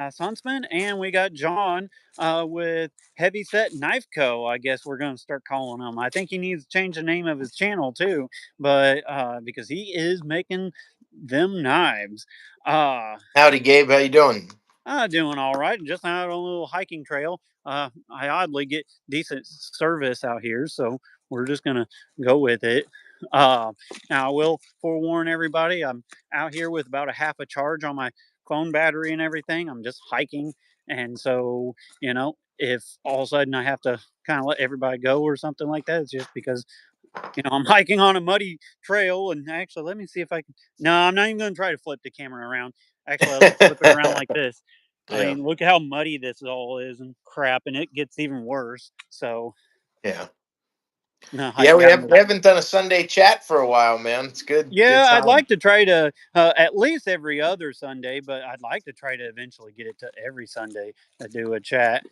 Huntsman, and we got John with Heavy Set Knife Co. I guess we're going to start calling him. I think he needs to change the name of his channel too, but because he is making them knives. Uh, Howdy, Gabe. How you doing? doing all right. Just out on a little hiking trail. I oddly get decent service out here, so we're just gonna go with it. Uh, Now I will forewarn everybody. I'm out here with about a half a charge on my phone battery and everything. I'm just hiking, and so if all of a sudden I have to kind of let everybody go or something like that, it's just because I'm hiking on a muddy trail. And actually, let me see if I can. No, I'm not even going to try to flip the camera around. Actually, I'll just flip it around like this. I Yeah, mean, look at how muddy this all is and crap, and it gets even worse. So, yeah, no, yeah. hiking on We the. haven't done a Sunday chat for a while, man. It's good, good Yeah, I'd time. like to try to at least every other Sunday, but I'd like to try to eventually get it to every Sunday to do a chat.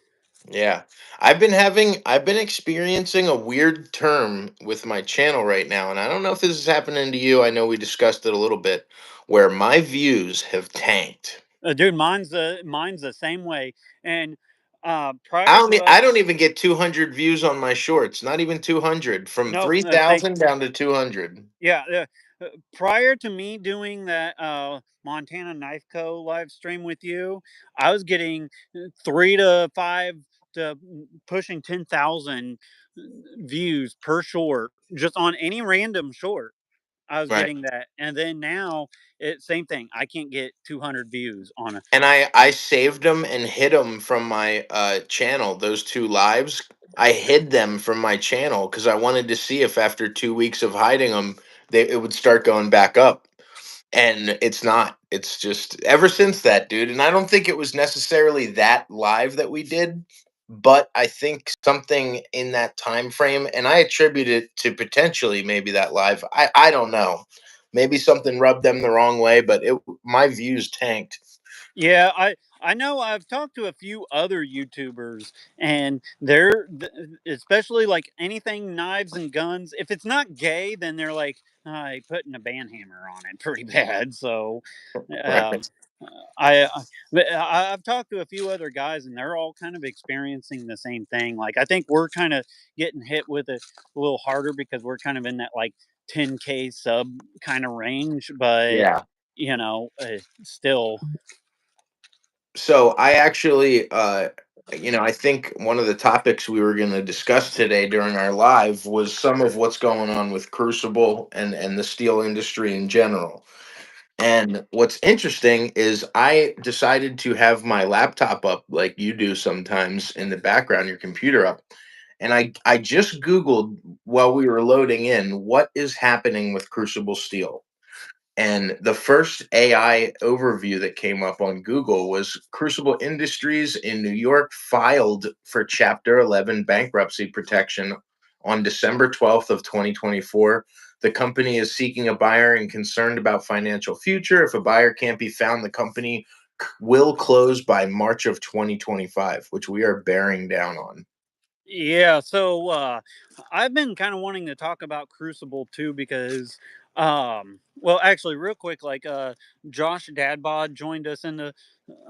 Yeah, I've been experiencing a weird term with my channel right now, and I don't know if this is happening to you. I know we discussed it a little bit, where my views have tanked. Dude, mine's the same way. And prior to us, I don't even get 200 views on my shorts. Not even 200. From no, thank 3,000 down to 200. Yeah, prior to me doing that Montana Knife Co. live stream with you, I was getting 3 to 5 to pushing 10,000 views per short, just on any random short. I was Right. getting that, and then now same thing. I can't get 200 views on a. And I saved them and hid them from my channel. Those two lives, I hid them from my channel because I wanted to see if after 2 weeks of hiding them, it would start going back up. And it's not. It's just ever since that, dude. And I don't think it was necessarily that live that we did, but I think something in that time frame, and I attribute it to potentially maybe that live. I don't know. Maybe something rubbed them the wrong way, but it my views tanked. Yeah, I know I've talked to a few other YouTubers, and especially like anything knives and guns. If it's not gay, then they're like putting a band hammer on it pretty bad. So, um, Right. I've talked to a few other guys, and they're all kind of experiencing the same thing. Like I think we're kind of getting hit with it a little harder because we're kind of in that like 10K sub kind of range, but Yeah. still. So I actually, I think one of the topics we were going to discuss today during our live was some of what's going on with Crucible and the steel industry in general. And what's interesting is I decided to have my laptop up like you do sometimes in the background, your computer up. And I just Googled while we were loading in what is happening with Crucible Steel. And the first AI overview that came up on Google was Crucible Industries in New York filed for Chapter 11 bankruptcy protection on December 12th of 2024. The company is seeking a buyer and concerned about financial future. If a buyer can't be found, the company will close by March of 2025, which we are bearing down on. Yeah, so I've been kind of wanting to talk about Crucible too because well actually real quick like Josh Dadbod joined us in the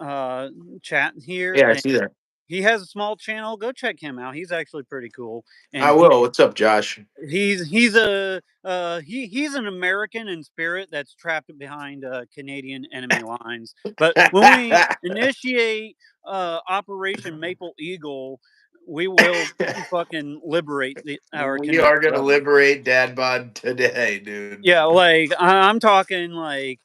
uh chat here, Yeah, I and see that. he has a small channel. Go check him out. He's actually pretty cool. I And will. What's up, Josh? he's an American in spirit that's trapped behind Canadian enemy lines. But when we initiate Operation Maple Eagle, we will fucking liberate our We Canadian are going to brother. liberate Dad Bod today, dude. Yeah, like I'm talking like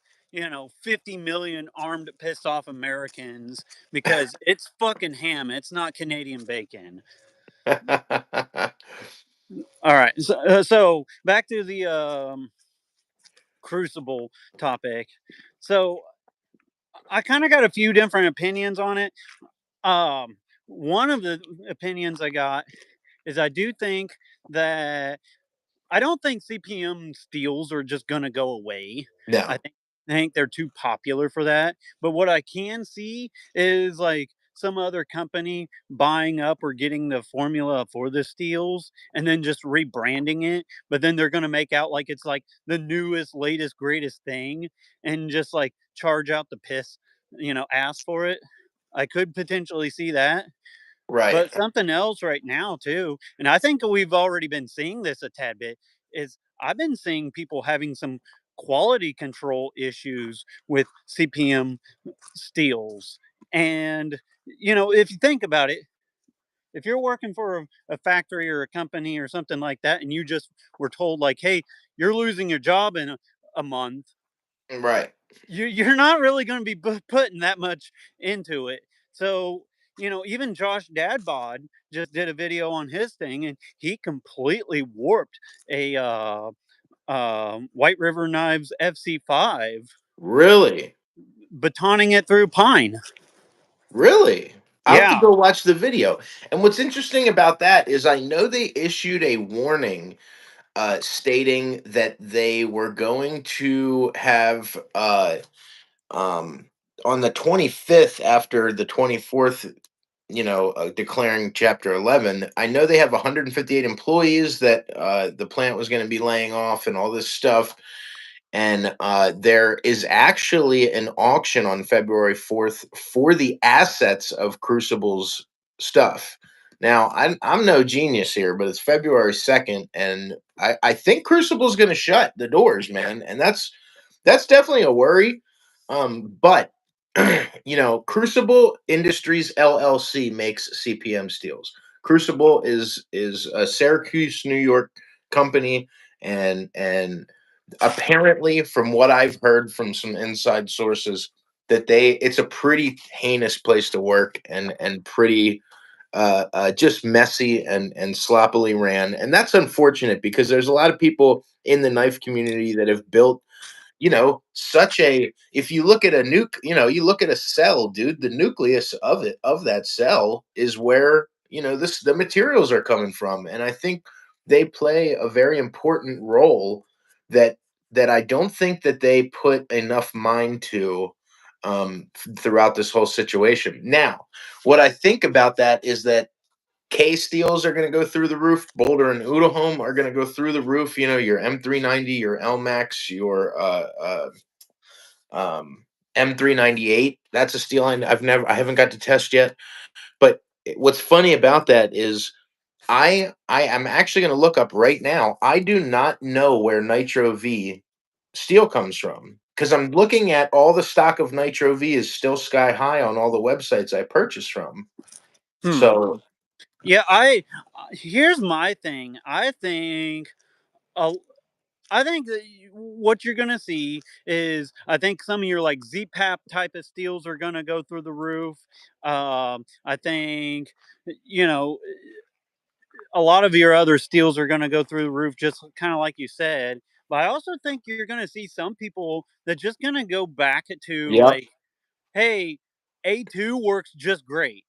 50 million armed, pissed off Americans because it's fucking ham. It's not Canadian bacon. All right, so back to the Crucible topic. So I kind of got a few different opinions on it. Um, One of the opinions I got is I do think that I don't think CPM steals are just gonna go away. I No. think they're too popular for that. But what I can see is like some other company buying up or getting the formula for the steals and then just rebranding it. But then they're gonna make out like it's like the newest, latest, greatest thing and just like charge out the piss, ass for it. I could potentially see that. Right. But something else right now too, and I think we've already been seeing this a tad bit, is I've been seeing people having some quality control issues with CPM steels. And if you think about it, if you're working for a factory or a company or something like that, and you just were told like, "Hey, you're losing your job in a month," Right. you're not really going to be putting that much into it. So even Josh Dadbod just did a video on his thing, and he completely warped a White River Knives FC5, Really? batoning it through pine. Really? I'll have to Yeah. go watch the video. And what's interesting about that is I know they issued a warning stating that they were going to have um, on the 25th after the 24th, declaring Chapter 11. I know they have 158 employees that the plant was going to be laying off and all this stuff. And there is actually an auction on February 4th for the assets of Crucible's stuff. Now, I'm no genius here, but it's February 2nd, and I think Crucible's going to shut the doors, man, and that's definitely a worry. But Crucible Industries LLC makes CPM steels. Crucible is a Syracuse, New York company, and apparently, from what I've heard from some inside sources, that it's a pretty heinous place to work, and pretty just messy and sloppily ran. And that's unfortunate because there's a lot of people in the knife community that have built, such a, if you look at a nuke, you look at a cell, dude, the nucleus of that cell is where, the materials are coming from. And I think they play a very important role that I don't think that they put enough mind to throughout this whole situation. Now, what I think about that is that K steels are going to go through the roof. Boulder and Udahome are going to go through the roof. Your M390, your LMAX, your um, M398. That's a steel I haven't got to test yet. But what's funny about that is I am actually going to look up right now. I do not know where Nitro V steel comes from because I'm looking at all the stock of Nitro V is still sky high on all the websites I purchase from. Hmm. So Yeah, I here's my thing. Uh, I think that what you're gonna see is, I think some of your like ZPAP type of steels are gonna go through the roof. I think you know a lot of your other steels are gonna go through the roof, just kind of like you said. But I also think you're gonna see some people that just gonna go back to yep, like, hey, A2 works just great.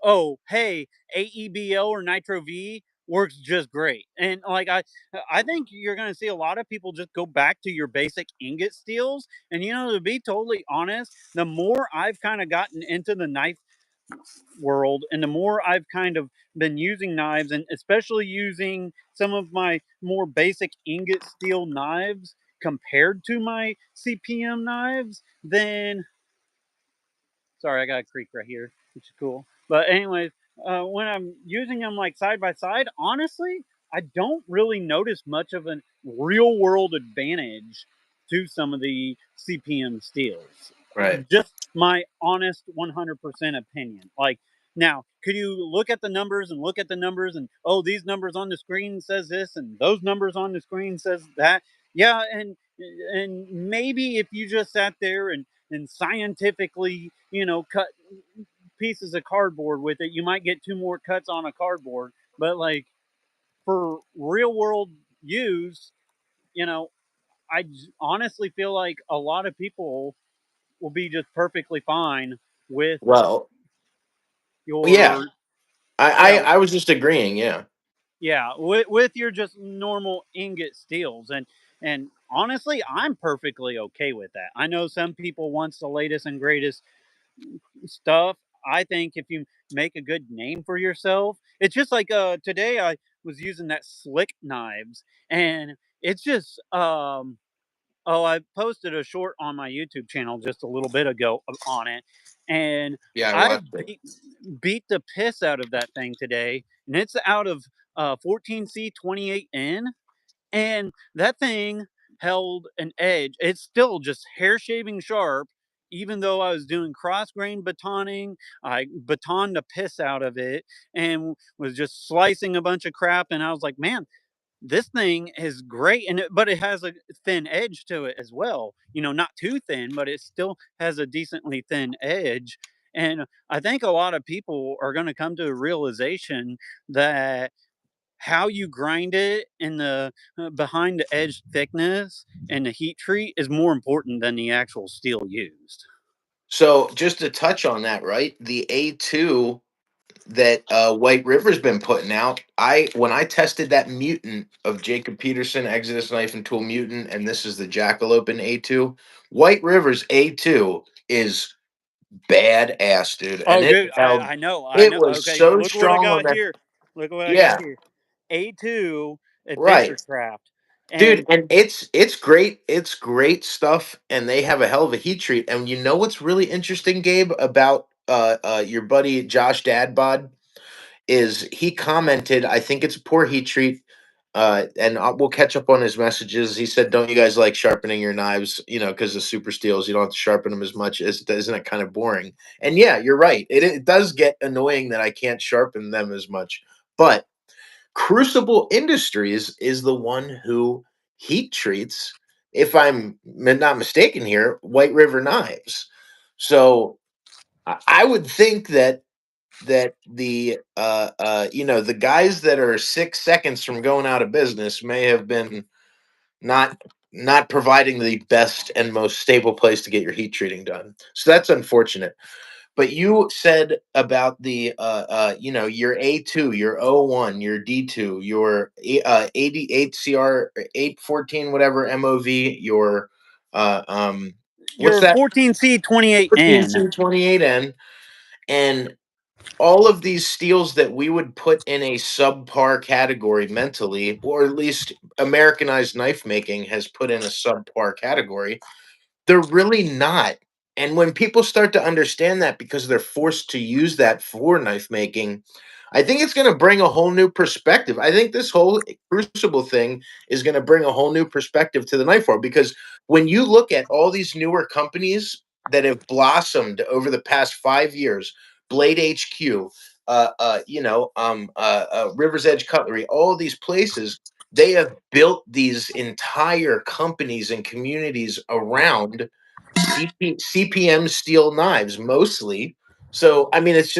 Oh, hey, AEBL or Nitro V works just great. And like I think you're going to see a lot of people just go back to your basic ingot steels. And to be totally honest, the more I've kind of gotten into the knife world, and the more I've kind of been using knives, and especially using some of my more basic ingot steel knives compared to my CPM knives, then sorry, I got a creek right here, which is cool. But anyways, when I'm using them like side by side, honestly, I don't really notice much of a real world advantage to some of the CPM steels. right. Just my honest 100% opinion. Like, now, could you look at the numbers and look at the numbers and, oh, these numbers on the screen says this and those numbers on the screen says that? Yeah, and maybe if you just sat there and scientifically, cut pieces of cardboard with it, you might get two more cuts on a cardboard. But like, for real world use, you know, honestly feel like a lot of people will be just perfectly fine with Well, yeah, your I yeah I was just agreeing. Yeah, with your just normal ingot steels. And honestly, I'm perfectly okay with that. I know some people wants the latest and greatest stuff. I think if you make a good name for yourself, it's just like today I was using that slick knives, and it's just Oh, I posted a short on my YouTube channel just a little bit ago on it, and Yeah, I I watched it. beat the piss out of that thing today, and it's out of 14C28N, and that thing held an edge. It's still just hair shaving sharp, even though I was doing cross grain batoning. I batoned the piss out of it and was just slicing a bunch of crap, and I was like, man, this thing is great, but it has a thin edge to it as well. Not too thin, but it still has a decently thin edge. And I think a lot of people are going to come to a realization that how you grind it and the behind the edge thickness and the heat treat is more important than the actual steel used. So just to touch on that, right? The A2 that White River's been putting out. I when I tested that mutant of Jacob Peterson, Exodus Knife and Tool Mutant, and this is the Jackalope A2. White River's A2 is badass, dude, and Oh, it dude, held. I know, I It know. was Okay, so look what I strong on got that. here. Look what I got Yeah, here. A2 right, Adventure Craft. dude, And and it's great. It's great stuff, and they have a hell of a heat treat. And you know what's really interesting, Gabe, about your buddy Josh Dadbod is he commented, I think it's a poor heat treat. And we'll catch up on his messages. He said, "Don't you guys like sharpening your knives? You know, because the super steels, you don't have to sharpen them as much. Isn't it kind of boring?" And yeah, you're right. It does get annoying that I can't sharpen them as much. But Crucible Industries is the one who heat treats, if I'm not mistaken here, White River knives. So I would think that the the guys that are 6 seconds from going out of business may have been not not providing the best and most stable place to get your heat treating done. So that's unfortunate. But you said about the your A2, your O1, your D2, your 88 CR 814 whatever MOV, your what's your that, 14C28N. 14C28N, and all of these steels that we would put in a subpar category mentally, or at least Americanized knife making has put in a subpar category, they're really not. And when people start to understand that because they're forced to use that for knife making, I think it's going to bring a whole new perspective. I think this whole crucible thing is going to bring a whole new perspective to the knife world because when you look at all these newer companies that have blossomed over the past 5 years, Blade HQ, River's Edge Cutlery, all these places, they have built these entire companies and communities around CPM steel knives mostly. So, I mean, it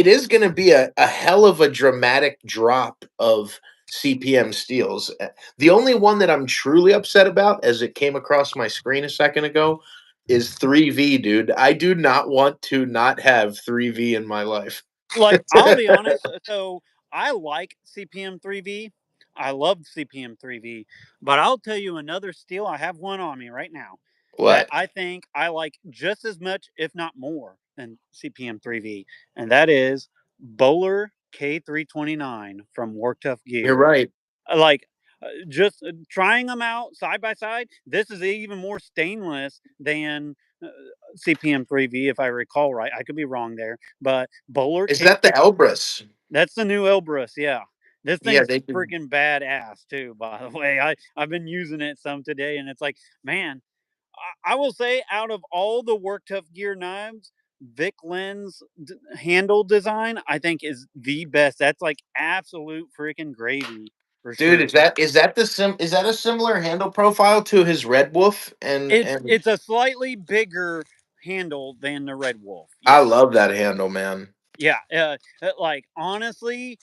is going to be a hell of a dramatic drop of CPM steels. The only one that I'm truly upset about, as it came across my screen a second ago, is 3V, dude. I do not want to not have 3V in my life. Like, I'll be honest. So I like CPM3V. I love CPM3V, but I'll tell you another steel. I have one on me right now that What? I think I like just as much, if not more, than CPM3V, and that is Bowler K329 from Work Tough You're Gear. right. Like, just trying them out side by side. This is even more stainless than CPM3V, if I recall right. I could be wrong there, but Bowler Is that the K3, Elbrus? that's the new Elbrus. Yeah, this Yeah, thing's they did. freaking badass too. By the way, I've been using it some today, and it's like, man, I will say out of all the Work Tough Gear knives, Vic Lens handle design, I think is the best. That's like absolute freaking gravy for Dude, sure. is that a similar handle profile to his Red Wolf? And It's a slightly bigger handle than the Red Wolf. I Yeah. love that handle, man. Yeah, like honestly,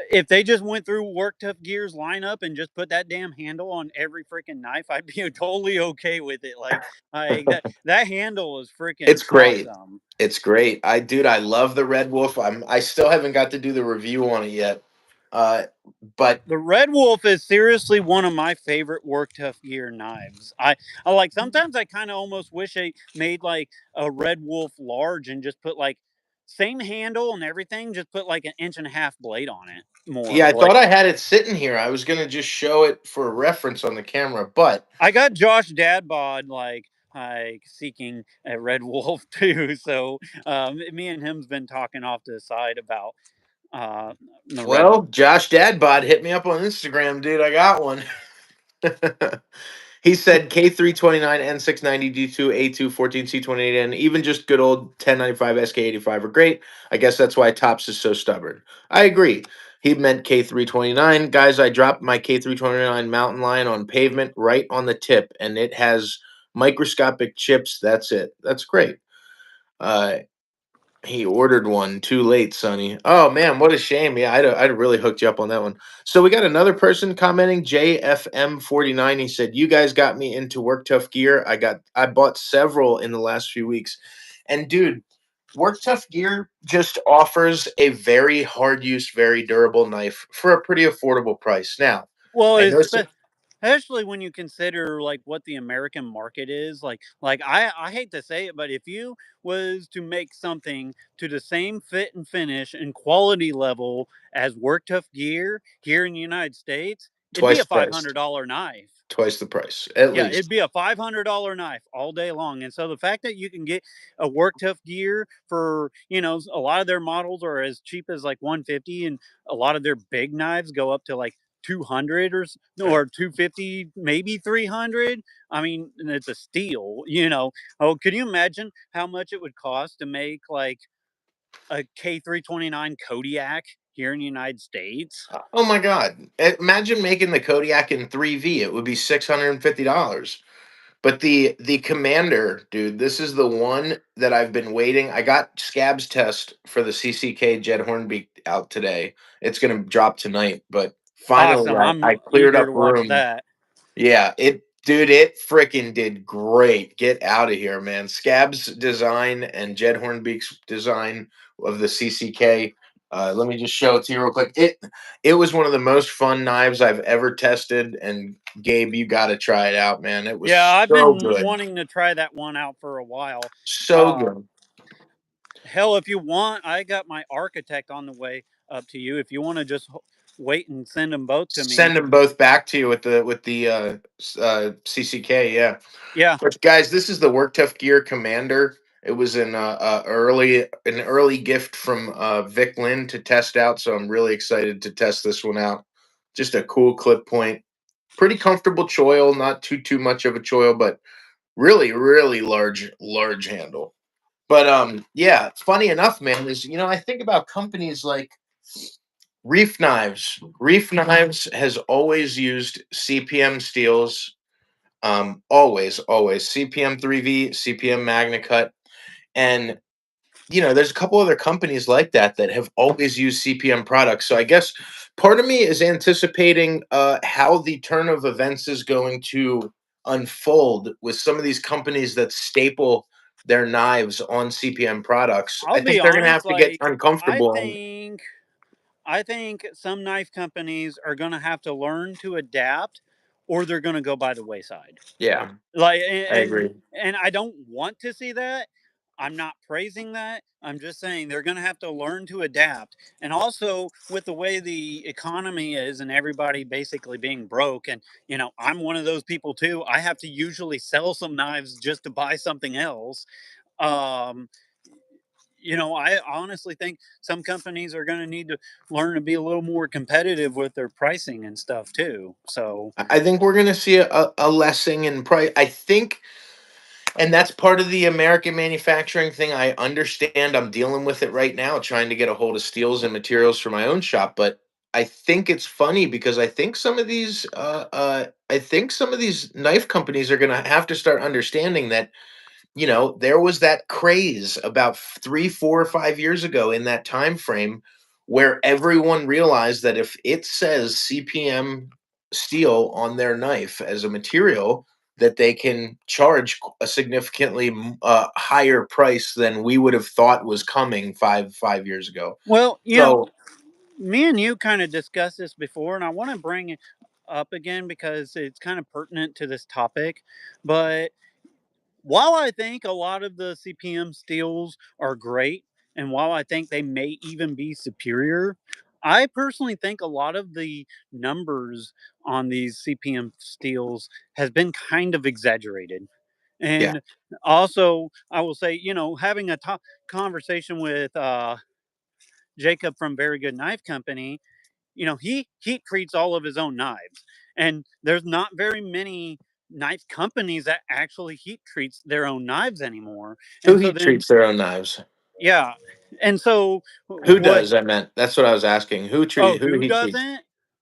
if they just went through Work Tough Gear's lineup and just put that damn handle on every freaking knife, I'd be totally okay with it. Like that handle is freaking It's great. awesome. It's great. I love the Red Wolf. I still haven't got to do the review on it yet. Uh but The Red Wolf is seriously one of my favorite Work Tough Gear knives. I like sometimes I kind of almost wish they made like a Red Wolf large and just put like same handle and everything, just put like an inch and a half blade on it, more Yeah, I like. thought I had it sitting here. I was gonna just show it for reference on the camera, but I got Josh dad bod like seeking a red wolf too. So me and him's been talking off to the side about uh, the red well, wolf. Josh Dadbod hit me up on Instagram, dude. I got one. He said K329, N690, D2, A2, 14C28, and even just good old 1095 SK85 are great. I guess that's why Tops is so stubborn. I agree. He meant K329. Guys, I dropped my K329 Mountain Lion on pavement right on the tip, and it has microscopic chips. That's it. That's great. Uh, he ordered one too late, Sonny. Oh man, what a shame. Yeah, I'd really hooked you up on that one. So we got another person commenting, JFM49. He said, "You guys got me into Work Tough gear. I bought several in the last few weeks, and dude, Work Tough gear just offers a very hard use, very durable knife for a pretty affordable price. Now, Well, I know it's some especially when you consider like what the American market is like I hate to say it, but if you was to make something to the same fit and finish and quality level as Work Tough gear here in the United States, it'd be twice a the price, $500 knife. twice the price at Yeah, it'd least. be a $500 knife all day long. And so the fact that you can get a Work Tough gear for, a lot of their models are as cheap as like 150, and a lot of their big knives go up to like 200 or 250, maybe 300. I mean, and it's a steal. Oh, could you imagine how much it would cost to make like a K329 Kodiak here in the United States? Oh my God! Imagine making the Kodiak in 3V. It would be $650. But the Commander, dude, this is the one that I've been waiting. I got Scabs test for the CCK Jed Hornbeak out today. It's gonna drop tonight, but finally Awesome. I'm I cleared eager up to watch room. that. Yeah, it freaking did great. Get out of here, man. Scab's design and Jed Hornbeak's design of the CCK. Let me just show it to you real quick. It was one of the most fun knives I've ever tested, and Gabe, you got to try it out, man. It Yeah, was I've so been good, wanting to try that one out for a while. so Uh, good. Hell, if you want, I got my architect on the way up to you. If you want to just wait and send them both to me. Send them both back to you with the CCK. Yeah. Yeah, But guys, this is the Work Tough Gear Commander. It was an early gift from Vic Lynn to test out, so I'm really excited to test this one out. Just a cool clip point, pretty comfortable choil, not too much of a choil, but really large handle. But yeah, funny enough, man, is I think about companies like Reef Knives. Reef Knives has always used CPM steels, always CPM 3V, CPM Magna Cut, and there's a couple other companies like that have always used CPM products. So I guess part of me is anticipating how the turn of events is going to unfold with some of these companies that staple their knives on CPM products. I'll I be think they're going to have honest. to get Like, I uncomfortable. And think, I think some knife companies are going to have to learn to adapt, or they're going to go by the wayside. yeah, Like, I agree. and I don't want to see that. I'm not praising that. I'm just saying they're going to have to learn to adapt. And also with the way the economy is and everybody basically being broke, and I'm one of those people too. I have to usually sell some knives just to buy something else. Um I honestly think some companies are going to need to learn to be a little more competitive with their pricing and stuff too. So, I think we're going to see a lessening in price. I think. And that's part of the American manufacturing thing. I understand. I'm dealing with it right now, trying to get a hold of steels and materials for my own shop. But I think it's funny because I think some of these knife companies are going to have to start understanding that there was that craze about 3 4 or 5 years ago in that time frame where everyone realized that if it says CPM steel on their knife as a material, that they can charge a significantly higher price than we would have thought was coming 5 years ago. well, So me and you kind of discussed this before, and I want to bring it up again because it's kind of pertinent to this topic. But while I think a lot of the CPM steels are great and while I think they may even be superior, I personally think a lot of the numbers on these CPM steels has been kind of exaggerated. Yeah. And also, I will say, having a conversation with Jacob from Very Good Knife Company, he heat treats all of his own knives, and there's not very many knife companies that actually heat treats their own knives anymore. Who And so heat then, treats their own knives? yeah, and so Who what? does? I meant that's what I was asking. Oh, Who who heat treats? doesn't?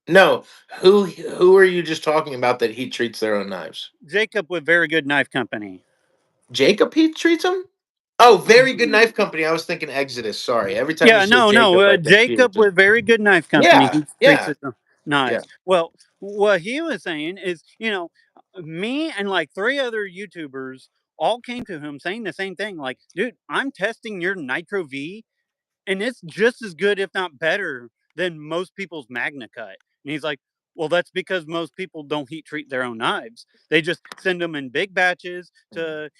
No, who are you just talking about that heat treats their own knives? Jacob with Very Good Knife Company. Jacob heat treats them? Oh, very good knife company. I was thinking Exodus. Sorry. Every time you Yeah, say no, no. Jacob, I think Jacob Peterson. with Very Good Knife Company. Yeah, He treats yeah, his yeah. knives. Well, what he was saying is, me and like three other YouTubers all came to him saying the same thing. Like, dude, I'm testing your Nitro V, and it's just as good, if not better, than most people's Magna Cut. And he's like, well, that's because most people don't heat treat their own knives. They just send them in big batches to,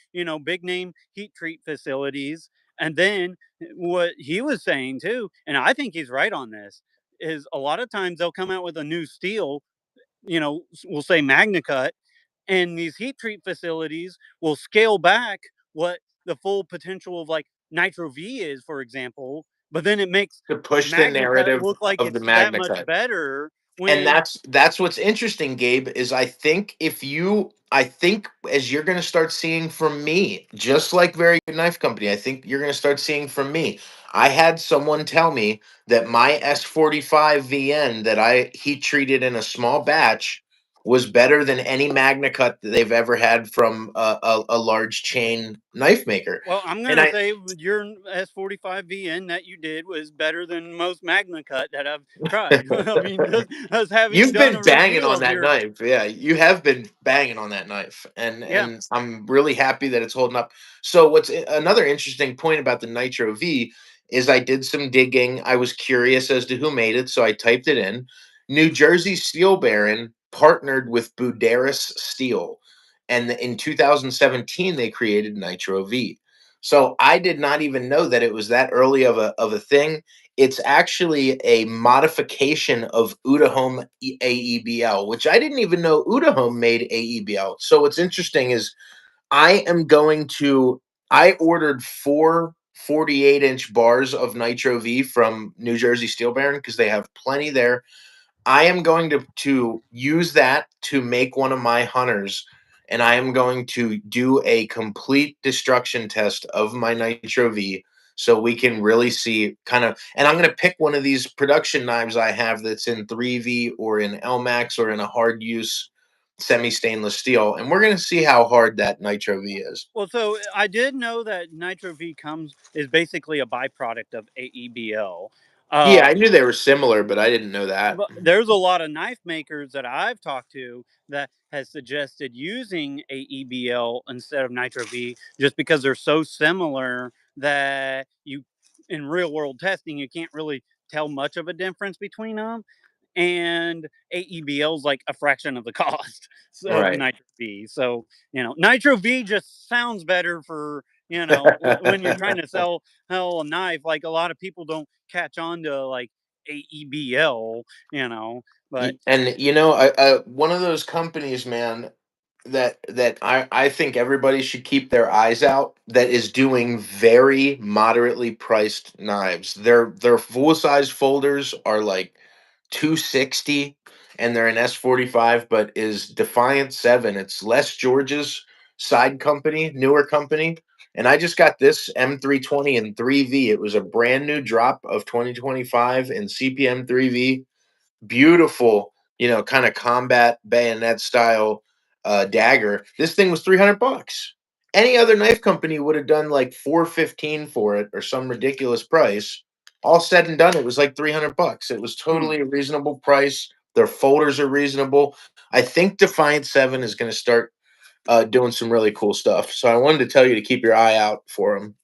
big name heat treat facilities. And then what he was saying too, and I think he's right on this, is a lot of times they'll come out with a new steel, we'll say Magna Cut, and these heat treat facilities will scale back what the full potential of like Nitro V is, for example, but then it makes To push the Magna Cut narrative look like of the it's that Magna much Cut. better And when that's what's interesting, Gabe, is I think as you're going to start seeing from me, just like Very Good Knife Company, I think you're going to start seeing from me. I had someone tell me that my S45 VN that I heat treated in a small batch was better than any Magna Cut that they've ever had from a large chain knife maker. well, I'm And gonna I say your S45 VN that you did was better than most Magna Cut that I've tried. I mean, just having You've done been a banging review on of that your, knife. Yeah, you have been banging on that knife. yeah. And I'm really happy that it's holding up. So another interesting point about the Nitro V is I did some digging. I was curious as to who made it, so I typed it in. New Jersey Steel Baron partnered with Buderus Steel, and in 2017 they created Nitro V. So I did not even know that it was that early of a thing. It's actually a modification of Udahome AEBL, which I didn't even know Udahome made AEBL. So what's interesting is I am going to I ordered four 48-inch bars of Nitro V from New Jersey Steel Baron because they have plenty there. I am going to use that to make one of my hunters, and I am going to do a complete destruction test of my Nitro V so we can really see kind of. And I'm going to pick one of these production knives I have that's in 3V or in LMAX or in a hard use semi stainless steel, and we're going to see how hard that Nitro V is. Well, so I did know that Nitro V comes is basically a byproduct of AEBL. Yeah, I Um, knew they were similar, but I didn't know that. but there's a lot of knife makers that I've talked to that has suggested using AEBL instead of Nitro V just because they're so similar that you, in real world testing, you can't really tell much of a difference between them. And AEBL is like a fraction of the cost of Right. Nitro V. So, Nitro V just sounds better for, when you're trying to sell a knife. Like a lot of people don't catch on to like AEBL, but And one of those companies, man, that I think everybody should keep their eyes out that is doing very moderately priced knives. Their full size folders are like 260 and they're an S45, but is Defiant 7. It's Les George's side company, newer company. And I just got this M320 and 3V. It was a brand new drop of 2025 in CPM 3V, beautiful, kind of combat bayonet style dagger. This thing was 300 bucks. Any other knife company would have done like 415 for it or some ridiculous price. All said and done, it was like 300 bucks. It was hmm. totally a reasonable price. Their folders are reasonable. I think Defiant 7 is going to start doing some really cool stuff. So I wanted to tell you to keep your eye out for them.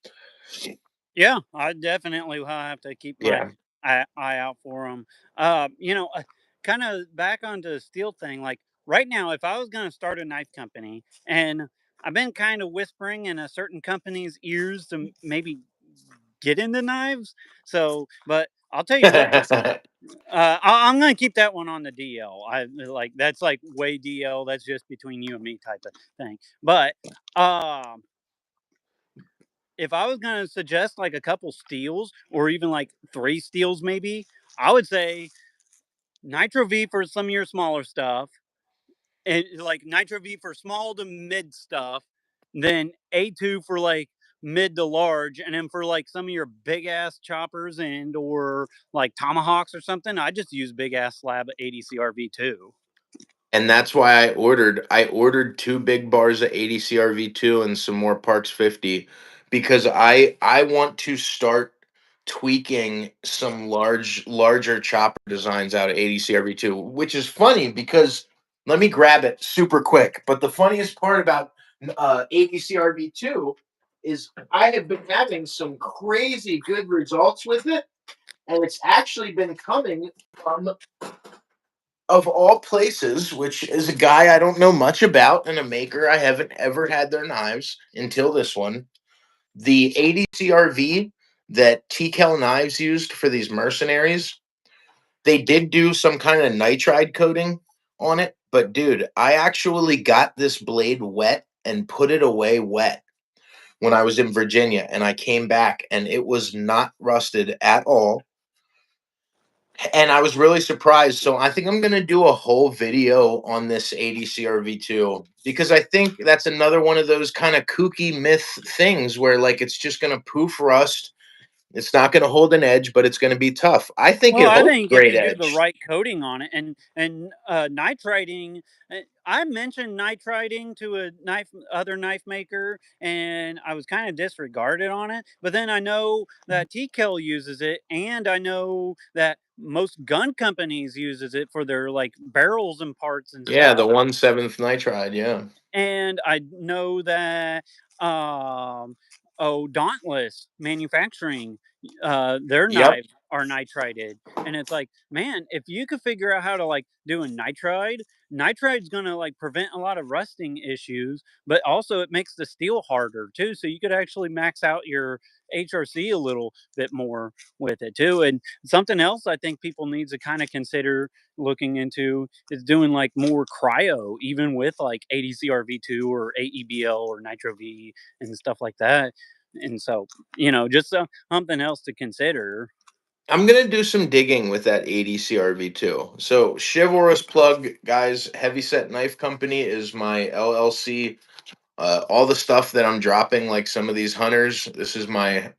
Yeah, I definitely will have to keep my Yeah. eye out for them. Kind of back onto the steel thing. Like right now, if I was going to start a knife company, and I've been kind of whispering in a certain company's ears to maybe get into knives. So, but I'll tell you what, I'm gonna keep that one on the DL. I like that's like way DL. That's just between you and me type of thing. But um, if I was gonna suggest like a couple steals or even like three steals, maybe I would say Nitro V for some of your smaller stuff, and like Nitro V for small to mid stuff, then A2 for like mid to large, and then for like some of your big ass choppers and or like tomahawks or something, I just use big ass slab ADCRV2. And that's why I ordered two big bars of 80 CRV2 and some more Parks 50 because I want to start tweaking some larger chopper designs out of 80 CRV2, which is funny because let me grab it super quick. But the funniest part about 80 CRV2 is I have been having some crazy good results with it, and it's actually been coming from, of all places, which is a guy I don't know much about and a maker I haven't ever had their knives until this one. The 80 CRV that TKL Knives used for these mercenaries, they did do some kind of nitride coating on it. But dude, I actually got this blade wet and put it away wet when I was in Virginia, and I came back and it was not rusted at all, and I was really surprised. So I think I'm gonna do a whole video on this 80 CRV2 because I think that's another one of those kind of kooky myth things where like it's just gonna poof rust. It's not gonna hold an edge, but it's gonna be tough. I think Well, it I holds think if great you do the edge. right coating on it and nitriding, I mentioned nitriding to a other knife maker, and I was kind of disregarded on it. But then I know that TKL uses it, and I know that most gun companies uses it for their like barrels and parts and Yeah, the stuff. 1/7 nitride. Yeah. And I know that Dauntless Manufacturing, their Yep. knives are nitrided, and it's like, man, if you could figure out how to like do a nitride's gonna like prevent a lot of rusting issues, but also it makes the steel harder too, so you could actually max out your HRC a little bit more with it too. And something else I think people need to kind of consider looking into is doing like more cryo, even with like ADCRV2 or AEBL or Nitro V and stuff like that. And so, just something else to consider. I'm gonna do some digging with that 80 CRV2. So chivalrous plug, guys. Heavyset Knife Company is my LLC. All the stuff that I'm dropping, like some of these hunters, this is my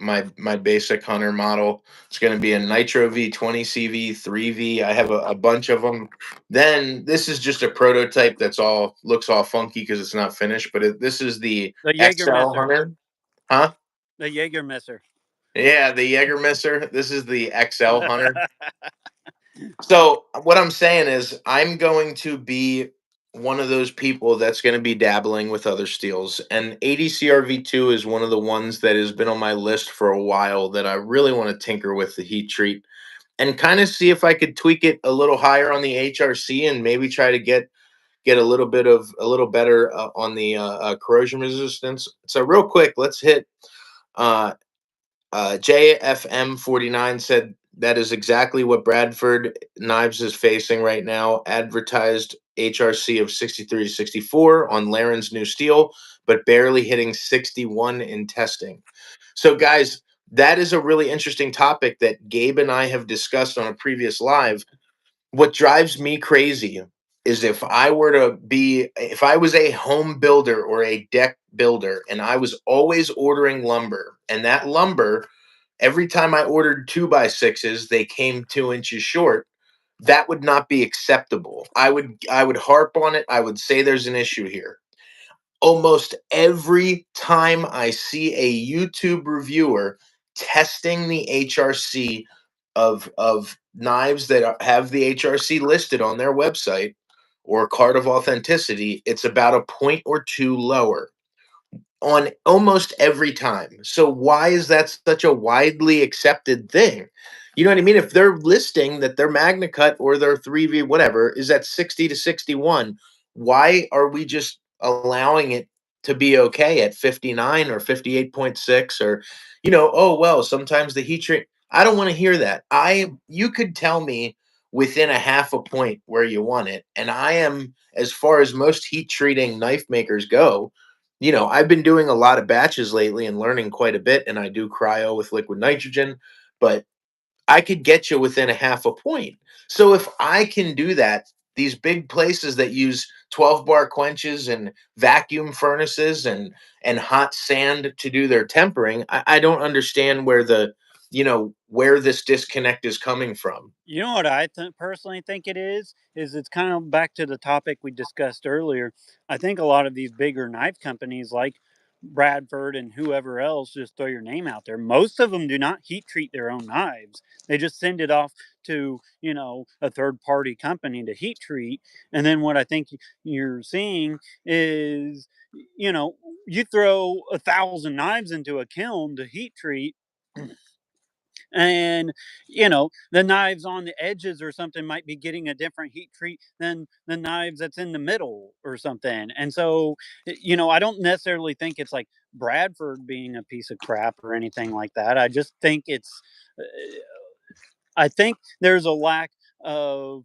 basic hunter model. It's going to be a Nitro V, 20 CV, 3V. I have a bunch of them. Then this is just a prototype that's all looks all funky because it's not finished. But this is the The XL Jägermesser, hunter, huh? the Jägermesser. Yeah, the Jägermesser. This is the XL hunter. So what I'm saying is I'm going to be one of those people that's going to be dabbling with other steels. And ADCRV2 is one of the ones that has been on my list for a while that I really want to tinker with the heat treat and kind of see if I could tweak it a little higher on the HRC and maybe try to get a little better on the corrosion resistance. So real quick, let's hit uh, JFM49 said that is exactly what Bradford Knives is facing right now. Advertised HRC of 63 to 64 on Laren's new steel, but barely hitting 61 in testing. So, guys, that is a really interesting topic that Gabe and I have discussed on a previous live. What drives me crazy is if I was a home builder or a deck builder and I was always ordering lumber, and that lumber every time I ordered 2x6s, they came 2 inches short. That would not be acceptable. I would harp on it. I would say there's an issue here. Almost every time I see a YouTube reviewer testing the HRC of knives that have the HRC listed on their website or card of authenticity, it's about a point or two lower on almost every time. So why is that such a widely accepted thing? You know what I mean? If they're listing that their Magna Cut or their 3V whatever is at 60 to 61, why are we just allowing it to be okay at 59 or 58.6, or oh well, sometimes the heat treat. I don't want to hear that. You could tell me within a half a point where you want it, and I am, as far as most heat treating knife makers go, I've been doing a lot of batches lately and learning quite a bit, and I do cryo with liquid nitrogen, but I could get you within a half a point. So if I can do that, these big places that use 12 bar quenches and vacuum furnaces and hot sand to do their tempering, I don't understand where this disconnect is coming from. You know what I personally think it is? Is it's kind of back to the topic we discussed earlier. I think a lot of these bigger knife companies like Bradford and whoever else, just throw your name out there. Most of them do not heat treat their own knives. They just send it off to, a third party company to heat treat. And then what I think you're seeing is, you know, you throw 1,000 knives into a kiln to heat treat, and the knives on the edges or something might be getting a different heat treat than the knives that's in the middle or something. And so I don't necessarily think it's like Bradford being a piece of crap or anything like that. I just think it's I think there's a lack of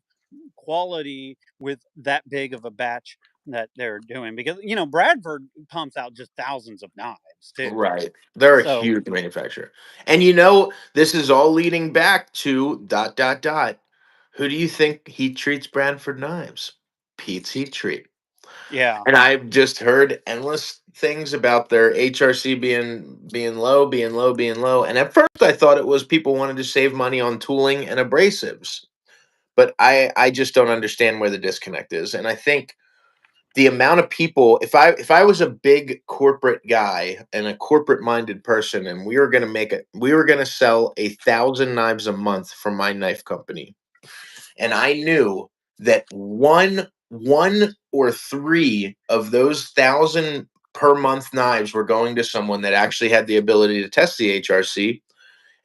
quality with that big of a batch that they're doing, because Bradford pumps out just thousands of knives too. Right. They're a So huge manufacturer. And this is all leading back to dot dot dot. Who do you think heat treats Branford knives? Pete's Heat Treat. yeah. And I've just heard endless things about their HRC being low, being low, being low. And at first I thought it was people wanted to save money on tooling and abrasives. But I just don't understand where the disconnect is. And I think the amount of people, if I was a big corporate guy and a corporate minded person, and we were going to sell 1,000 knives a month from my knife company, and I knew that one or three of those 1,000 per month knives were going to someone that actually had the ability to test the HRC,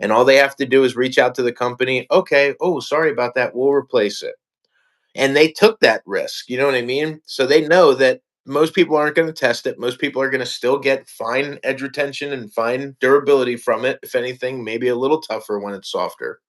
and all they have to do is reach out to the company. Okay, oh, sorry about that, we'll replace it. And they took that risk, you know what I mean? So they know that most people aren't going to test it. Most people are going to still get fine edge retention and fine durability from it. If anything, maybe a little tougher when it's softer.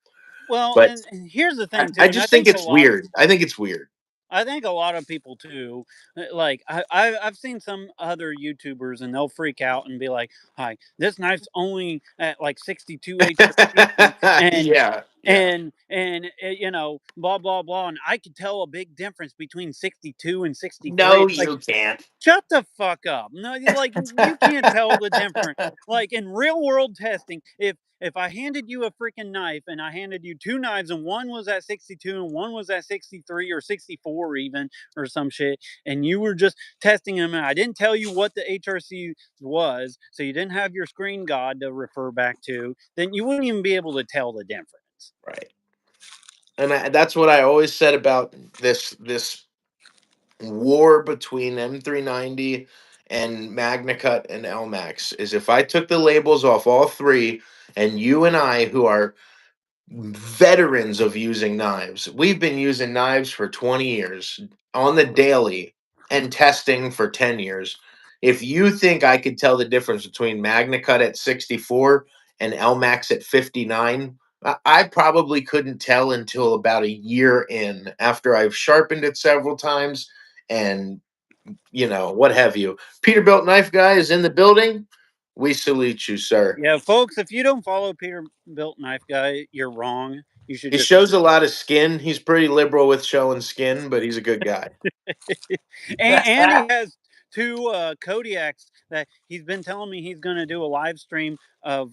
Well, But and here's the I, thing too, I and just think it's weird. I think it's weird. I think a lot of people too, like I've seen some other YouTubers and they'll freak out and be like, "Hi, this knife's only at like 62 HRC, and Yeah, yeah. blah blah blah," and I could tell a big difference between 62 and 63. No, It's like, you can't. shut the fuck up. No, you can't tell the difference. Like in real world testing, if I handed you a freaking knife and I handed you two knives and one was at 62 and one was at 63 or 64 even or some shit, and you were just testing them and I didn't tell you what the HRC was, so you didn't have your screen god to refer back to, then you wouldn't even be able to tell the difference. Right. And that's what I always said about this war between M390 and MagnaCut and LMAX is if I took the labels off all three, and you and I, who are veterans of using knives, we've been using knives for 20 years on the daily and testing for 10 years. If you think I could tell the difference between MagnaCut at 64 and LMAX at 59, I probably couldn't tell until about a year in, after I've sharpened it several times and what have you. Peterbilt Knife Guy is in the building. We salute you, sir. Yeah, folks, if you don't follow Peterbilt Knife Guy, you're wrong. You should He just shows a lot of skin. He's pretty liberal with showing skin, but he's a good guy. and he has two Kodiaks that he's been telling me he's going to do a live stream of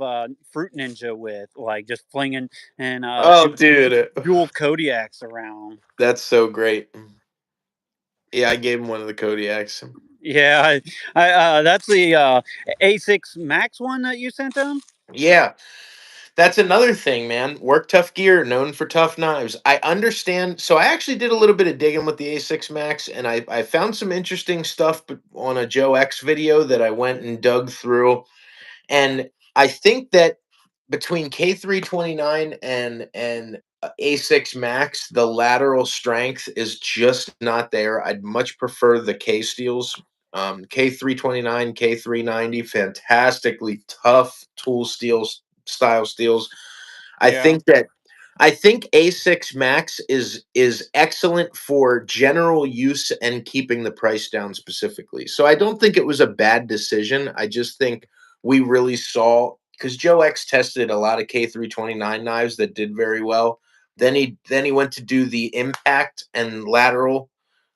Fruit Ninja with, like just flinging and Oh, dude, dual Kodiaks around. that's so great. Yeah, I gave him one of the Kodiaks. Yeah, that's the A6 Max one that you sent him. Yeah, that's another thing, man. Work tough gear, known for tough knives. I understand. So I actually did a little bit of digging with the A6 Max, and I found some interesting stuff on a Joe X video that I went and dug through. And I think that between K329 and A6 Max, the lateral strength is just not there. I'd much prefer the K steels. K329, K390, fantastically tough tool steels, style steels. I Yeah. think that I think A6 Max is excellent for general use and keeping the price down specifically. So I don't think it was a bad decision. I just think we really saw, because Joe X tested a lot of K329 knives that did very well. Then he went to do the impact and lateral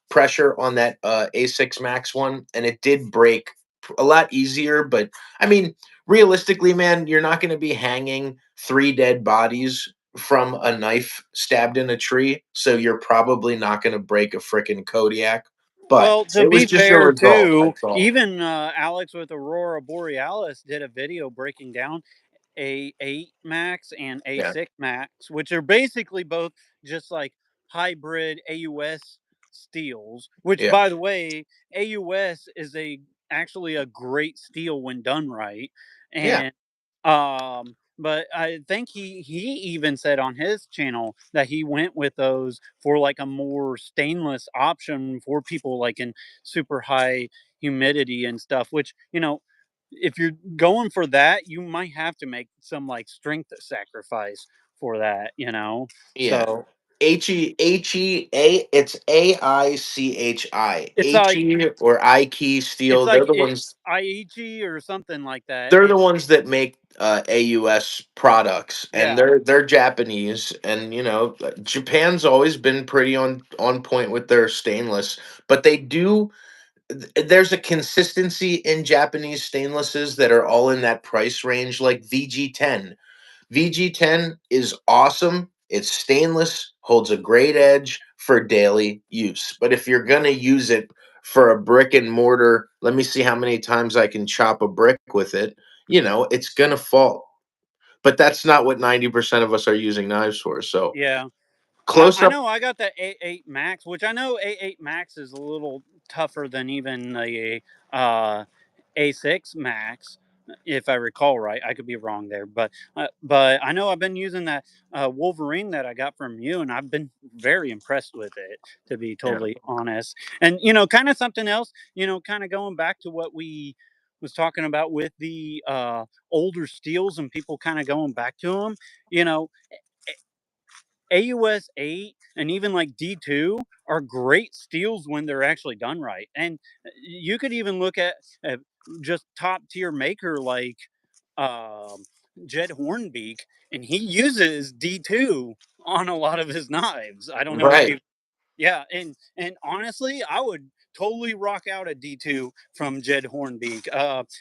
pressure on that A6 Max one, and it did break a lot easier. But I mean, realistically, man, you're not going to be hanging three dead bodies from a knife stabbed in a tree, so you're probably not going to break a freaking Kodiak. But Well, to it was be just a fair result, I too, thought. even Alex with Aurora Borealis did a video breaking down A8 Max and Yeah, A6 Max, which are basically both just like hybrid AUS steels. Which, yeah, by the way, AUS is a actually a great steel when done right. yeah. And but I think he even said on his channel that he went with those for like a more stainless option for people like in super high humidity and stuff, which, if you're going for that, you might have to make some like strength sacrifice for that. Yeah. So It's AICHI. it's like Or Ikey it's Steel. like it Aichi or something like that. They're the ones that make AUS products, and Yeah. they're Japanese, and Japan's always been pretty on point with their stainless, but they do. There's a consistency in Japanese stainlesses that are all in that price range, like VG10. VG10 is awesome. It's stainless, holds a great edge for daily use. But if you're going to use it for a brick and mortar, let me see how many times I can chop a brick with it, it's going to fall. But that's not what 90% of us are using knives for. So Yeah. close I up. know I got the A8 Max, which I know A8 Max is a little tougher than even the A6 Max, if I recall right. I could be wrong there, but I know I've been using that Wolverine that I got from you, and I've been very impressed with it, to be Yeah. totally honest. And kind of something else, kind of going back to what we was talking about with the older steels and people kind of going back to them. You know, AUS 8 and even like D2 are great steals when they're actually done right. And you could even look at just top tier maker like um, Jed Hornbeak, and he uses D2 on a lot of his knives. I don't know if Right. you, yeah, and honestly, I would totally rock out a D2 from Jed Hornbeak.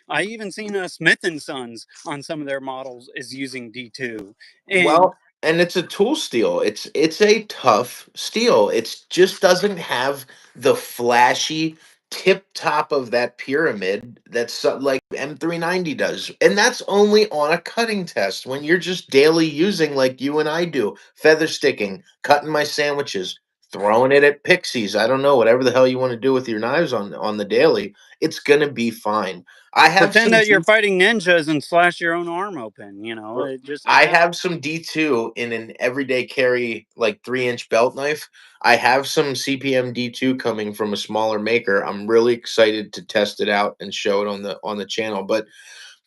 I even seen Smith and Sons on some of their models is using D2, and Well, and it's a tool steel. It's a tough steel. It just doesn't have the flashy tip top of that pyramid that's like M390 does. And that's only on a cutting test when you're just daily using like you and I do, feather sticking, cutting my sandwiches, throwing it at pixies. I don't know, whatever the hell you want to do with your knives on the daily, it's going to be fine. I have pretend some that you're fighting ninjas and slash your own arm open. It just I happens. have some D2 in an everyday carry, like 3-inch belt knife. I have some CPM D2 coming from a smaller maker. I'm really excited to test it out and show it on the channel. But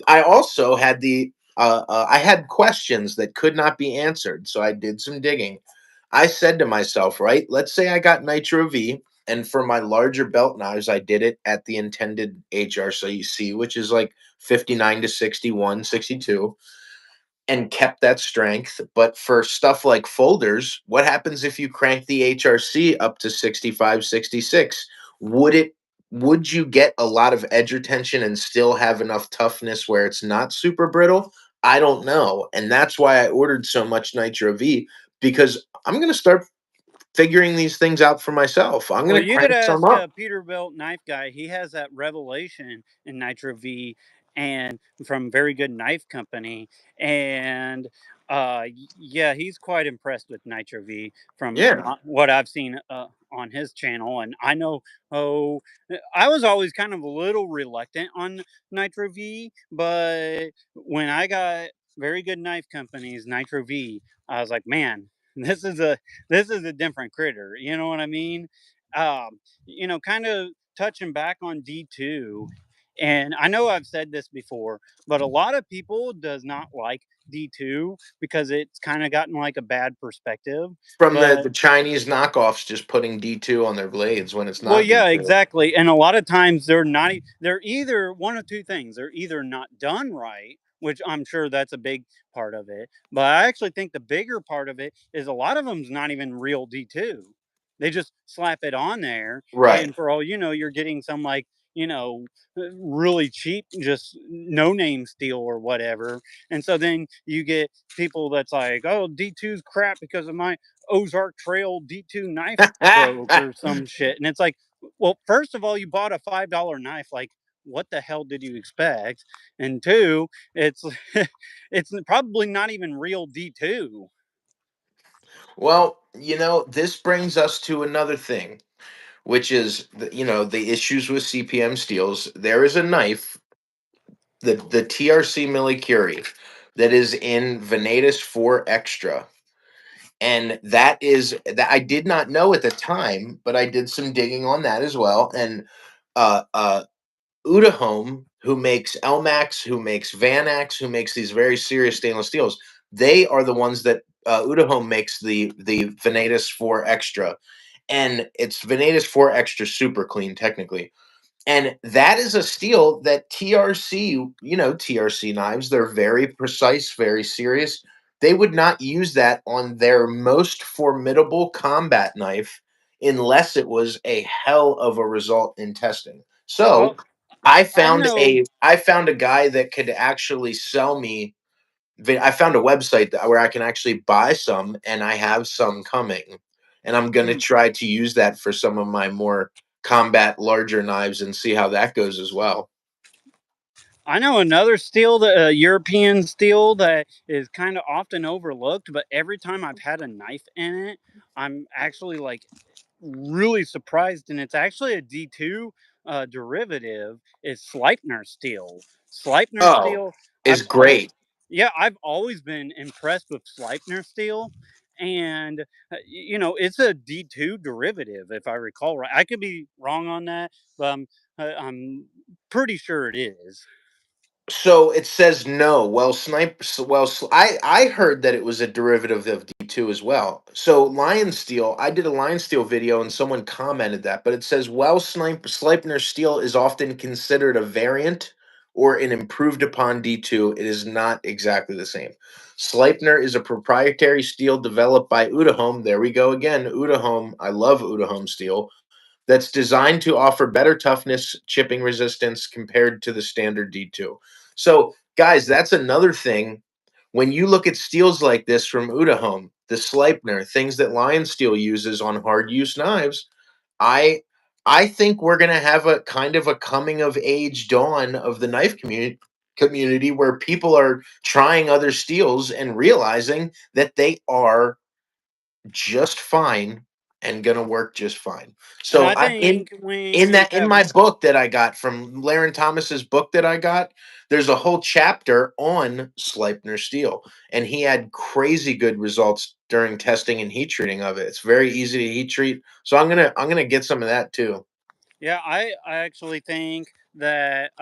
I also had I had questions that could not be answered, so I did some digging. I said to myself, right, let's say I got Nitro V, and for my larger belt knives, I did it at the intended HRCC, which is like 59 to 61, 62, and kept that strength. But for stuff like folders, what happens if you crank the HRC up to 65, 66? Would it would you get a lot of edge retention and still have enough toughness where it's not super brittle? I don't know. And that's why I ordered so much Nitro V, because I'm going to start figuring these things out for myself. I'm Well, going to you could crank some ask up. Peterbilt Knife Guy. He has that revelation in Nitro V, and from Very Good Knife Company. And yeah, he's quite impressed with Nitro V from Yeah. what I've seen on his channel. And I know, oh, I was always kind of a little reluctant on Nitro V, but when I got Very Good Knife Company's Nitro V, I was like, man, this is a different critter. You know what I mean? Kind of touching back on D2, and I know I've said this before, but a lot of people does not like D2 because it's kind of gotten like a bad perspective. From the But Chinese knockoffs just putting D2 on their blades when it's well, not yeah, D2. exactly. And a lot of times they're not. They're either one of two things. They're either not done right, which I'm sure that's a big part of it. But I actually think the bigger part of it is a lot of them's not even real D2. They just slap it on there, Right. and for all you know, you're getting some like really cheap, just no name steel or whatever. And so then you get people that's like, oh, D2's crap because of my Ozark Trail D2 knife broke or some shit. And it's like, well, first of all, you bought a $5 knife. Like, what the hell did you expect? And two, it's it's probably not even real D2. Well, this brings us to another thing, which is the issues with CPM steels. There is a knife, the TRC Milli Curie, that is in Venatus 4 Extra. And that I did not know at the time, but I did some digging on that as well. And uh Udahome, who makes Elmax, who makes Vanax, who makes these very serious stainless steels, they are the ones that Udahome makes the Venatus 4 Extra, and it's Venatus 4 Extra super clean technically. And that is a steel that TRC, TRC knives, they're very precise, very serious. They would not use that on their most formidable combat knife unless it was a hell of a result in testing. So Well, I know. I found a guy that could actually sell me. I found a website where I can actually buy some, and I have some coming, and I'm gonna hmm, try to use that for some of my more combat larger knives and see how that goes as well. I know another steel, the European steel that is kind of often overlooked, but every time I've had a knife in it, I'm actually like really surprised, and it's actually a D2 derivative. Is Sleipner steel. Sleipner Oh, steel. is I've all great. Yeah, I've always been impressed with Sleipner steel, and it's a D2 derivative if I recall right. I could be wrong on that, but I'm pretty sure it is. So it says no. Well, I heard that it was a derivative of D2 as well. So Lion Steel, I did a Lion Steel video and someone commented that, but it says Sleipner Steel is often considered a variant or an improved upon D2. It is not exactly the same. Sleipner is a proprietary steel developed by Udahome. There we go again. Udahome. I love Udahome steel that's designed to offer better toughness, chipping resistance compared to the standard D2. So, guys, that's another thing. When you look at steels like this from Udahome, the Sleipner, things that Lion Steel uses on hard use knives, I I think we're going to have a kind of a coming of age dawn of the knife community where people are trying other steels and realizing that they are just fine and gonna work just fine. And So I I think when you in have my book that I got from Laren Thomas's book that I got, there's a whole chapter on Sleipner steel, and he had crazy good results during testing and heat treating of it. It's very easy to heat treat, so I'm gonna get some of that too. Yeah, I actually think that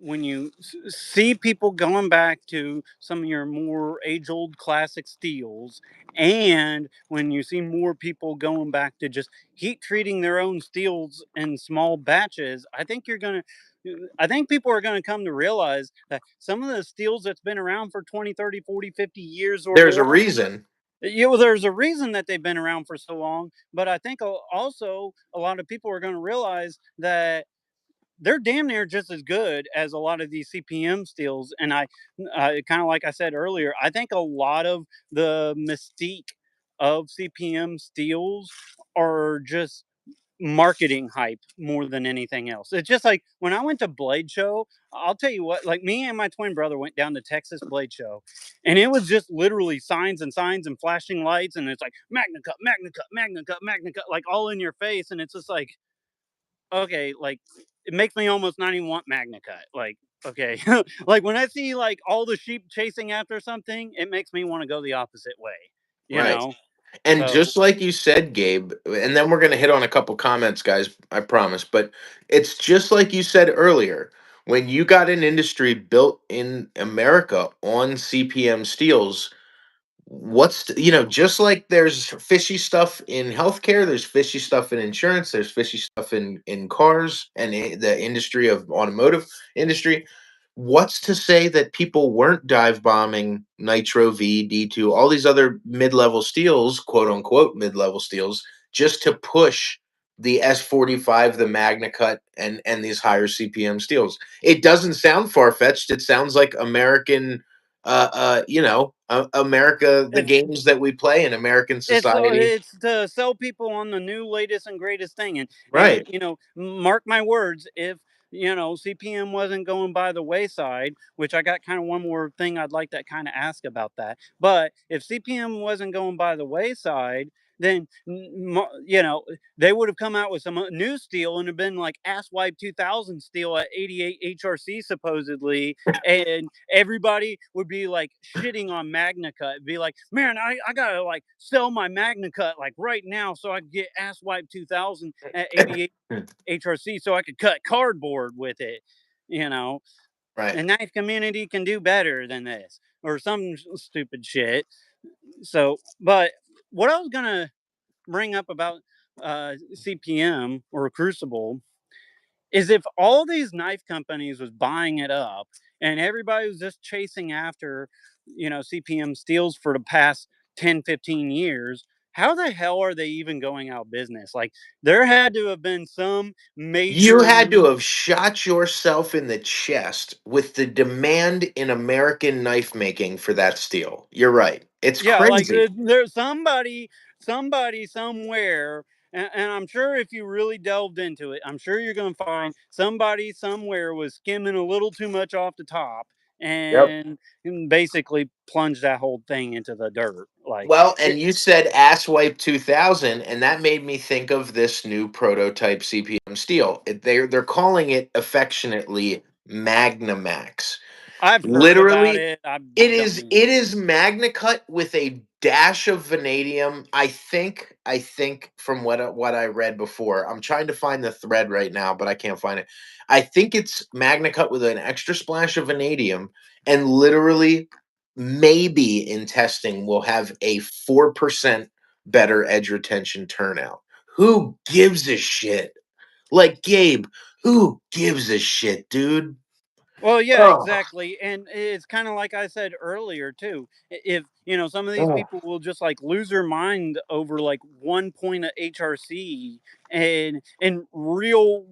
when you see people going back to some of your more age old classic steels, and when you see more people going back to just heat treating their own steels in small batches, I think people are going to come to realize that some of the steels that's been around for 20, 30, 40, 50 years or There's a more. reason. Yeah, well, there's a reason that they've been around for so long, but I think also a lot of people are going to realize that they're damn near just as good as a lot of these CPM steels. And I kind of like I said earlier, I think a lot of the mystique of CPM steels are just marketing hype more than anything else. It's just like when I went to Blade Show, I'll tell you what, like me and my twin brother went down to Texas Blade Show, and it was just literally signs and flashing lights, and it's like Magna Cut, Magna Cut, Magna Cut, Magna Cut, like all in your face. And it's just like, okay, like it makes me almost not even want Magna Cut. Like, okay, like when I see like all the sheep chasing after something, it makes me want to go the opposite way, you Right. know? And So just like you said, Gabe, and then we're going to hit on a couple comments, guys, I promise. But it's just like you said earlier. When you got an industry built in America on CPM steels, just like there's fishy stuff in healthcare, there's fishy stuff in insurance, there's fishy stuff in cars and the industry of automotive industry. What's to say that people weren't dive bombing Nitro V, D2, all these other mid-level steels, quote unquote mid-level steels, just to push the S45, the Magna Cut, and these higher CPM steels? It doesn't sound far-fetched. It sounds like American, America, the it's games that we play in American society. it's to sell people on the new latest and greatest thing, and Right. mark my words, if CPM wasn't going by the wayside, which I got kind of one more thing I'd like to kind of ask about that. But if CPM wasn't going by the wayside, then they would have come out with some new steel and have been like asswipe 2000 steel at 88 HRC supposedly, and everybody would be like shitting on Magna Cut. Be like, man, I gotta like sell my Magna Cut like right now so I can get asswipe 2000 at 88 HRC so I could cut cardboard with it. You know, Right. the knife community can do better than this or some stupid shit. So, but what I was gonna bring up about CPM or Crucible is if all these knife companies was buying it up and everybody was just chasing after CPM steels for the past 10, 15 years, how the hell are they even going out of business? Like, there had to have been some You major had to have shot yourself in the chest with the demand in American knife making for that steel. You're right. It's yeah, like crazy. there's somebody somewhere, and I'm sure if you really delved into it, I'm sure you're going to find somebody somewhere was skimming a little too much off the top Yep. and basically plunged that whole thing into the dirt. Like Well, and it, you said Asswipe 2000, and that made me think of this new prototype CPM steel. They're calling it affectionately Magnamax. I've heard about Literally, it. I it don't is even. it is Magna Cut with a dash of vanadium. I think from what I read before. I'm trying to find the thread right now, but I can't find it. I think it's Magna Cut with an extra splash of vanadium, and literally, maybe in testing we'll have a 4% better edge retention turnout. Who gives a shit? Like, Gabe, who gives a shit, dude? Well, yeah, Oh, exactly. And it's kind of like I said earlier too. If some of these oh. people will just like lose their mind over like 1 point of HRC, and in real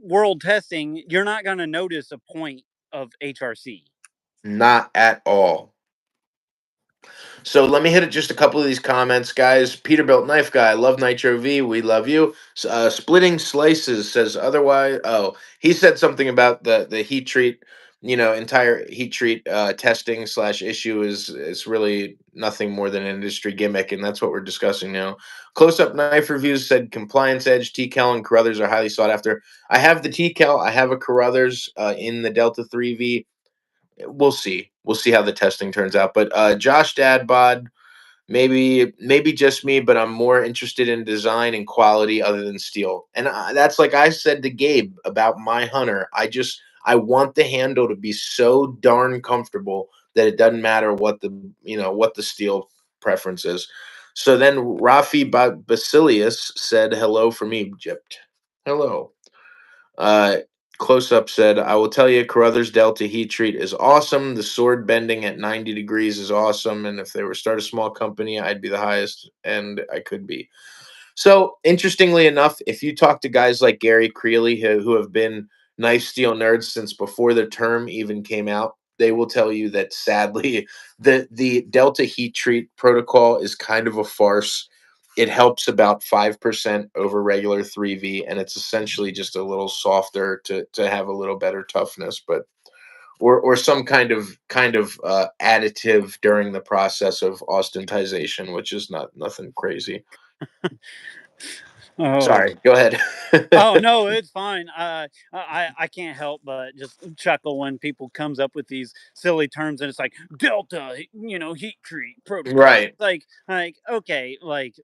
world testing, you're not going to notice a point of HRC. Not at all. So let me hit it just a couple of these comments, guys. Peterbilt Knife Guy, love Nitro V. We love you. Splitting Slices says otherwise. Oh, he said something about the heat treat. Entire heat treat testing slash issue is really nothing more than an industry gimmick, and that's what we're discussing now. Close Up Knife Reviews said Compliance Edge, TCal, and Carruthers are highly sought after. I have the TCal. I have a Carruthers in the Delta 3V. We'll see. We'll see how the testing turns out. But Josh Dadbod, maybe just me, but I'm more interested in design and quality other than steel. And that's like I said to Gabe about my Hunter. I want the handle to be so darn comfortable that it doesn't matter what the steel preference is. So then Rafi Basilius said hello from Egypt. Hello. Uh, Close up said, I will tell you, Carruthers Delta heat treat is awesome. The sword bending at 90 degrees is awesome. And if they were start a small company, I'd be the highest, and I could be. So, interestingly enough, if you talk to guys like Gary Creeley, who have been knife steel nerds since before the term even came out, they will tell you that sadly, the Delta heat treat protocol is kind of a farce. It helps about 5% over regular 3V, and it's essentially just a little softer to have a little better toughness, but or some kind of additive during the process of austenitization, which is not nothing crazy. Oh. Sorry, go ahead. Oh no, it's fine. I can't help but just chuckle when people comes up with these silly terms, and it's like Delta, heat treat protocol. Right. Like okay, like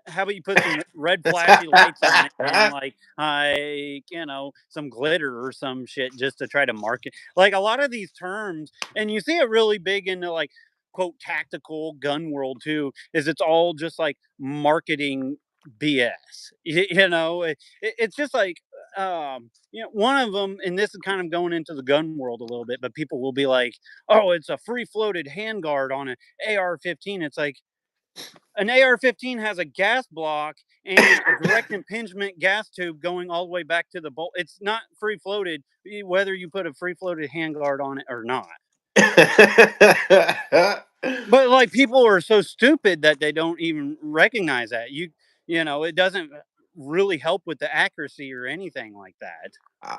how about you put some red flashy lights on it and some glitter or some shit just to try to market. Like a lot of these terms, and you see it really big into like quote tactical gun world too. Is it's all just like marketing BS. It's just like one of them, and this is kind of going into the gun world a little bit, but people will be like, oh, it's a free floated handguard on an AR-15. It's like an AR-15 has a gas block and a direct impingement gas tube going all the way back to the bolt. It's not free floated, whether you put a free floated handguard on it or not. But like people are so stupid that they don't even recognize that. It doesn't really help with the accuracy or anything like that.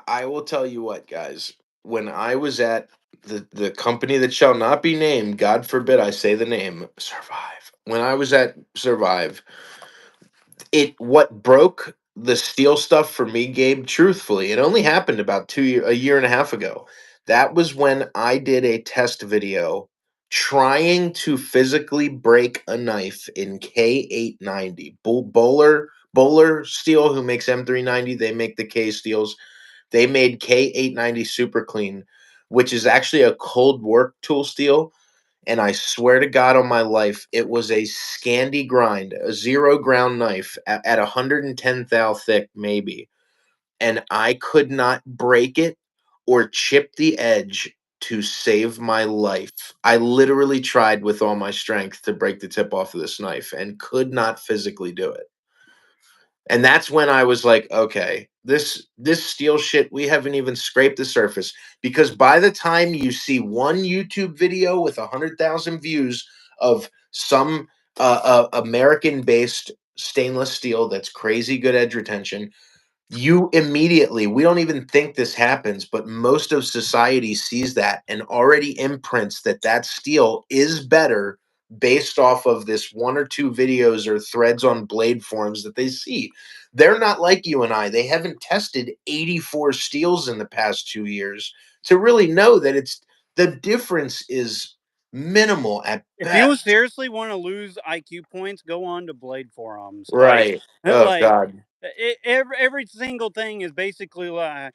I will tell you what, guys. When I was at the company that shall not be named, God forbid I say the name, Survive. When I was at Survive, it what broke the steel stuff for me, Gabe, truthfully, it only happened about a year and a half ago. That was when I did a test video trying to physically break a knife in K890. Bowler Steel, who makes M390, they make the K steels. They made K890 Super Clean, which is actually a cold work tool steel. And I swear to God on my life, it was a Scandi grind, a zero ground knife at 110 thou thick, maybe. And I could not break it or chip the edge to save my life. I literally tried with all my strength to break the tip off of this knife and could not physically do it. And that's when I was like, okay, this steel shit, we haven't even scraped the surface. Because by the time you see one YouTube video with 100,000 views of some American-based stainless steel that's crazy good edge retention, you immediately, we don't even think this happens, but most of society sees that and already imprints that that steel is better based off of this one or two videos or threads on blade forums that they see. They're not like you and I. They haven't tested 84 steels in the past 2 years to really know that the difference is minimal at If you best. seriously want to lose IQ points, go on to Blade forums. Right. Oh Like God. every single thing is basically like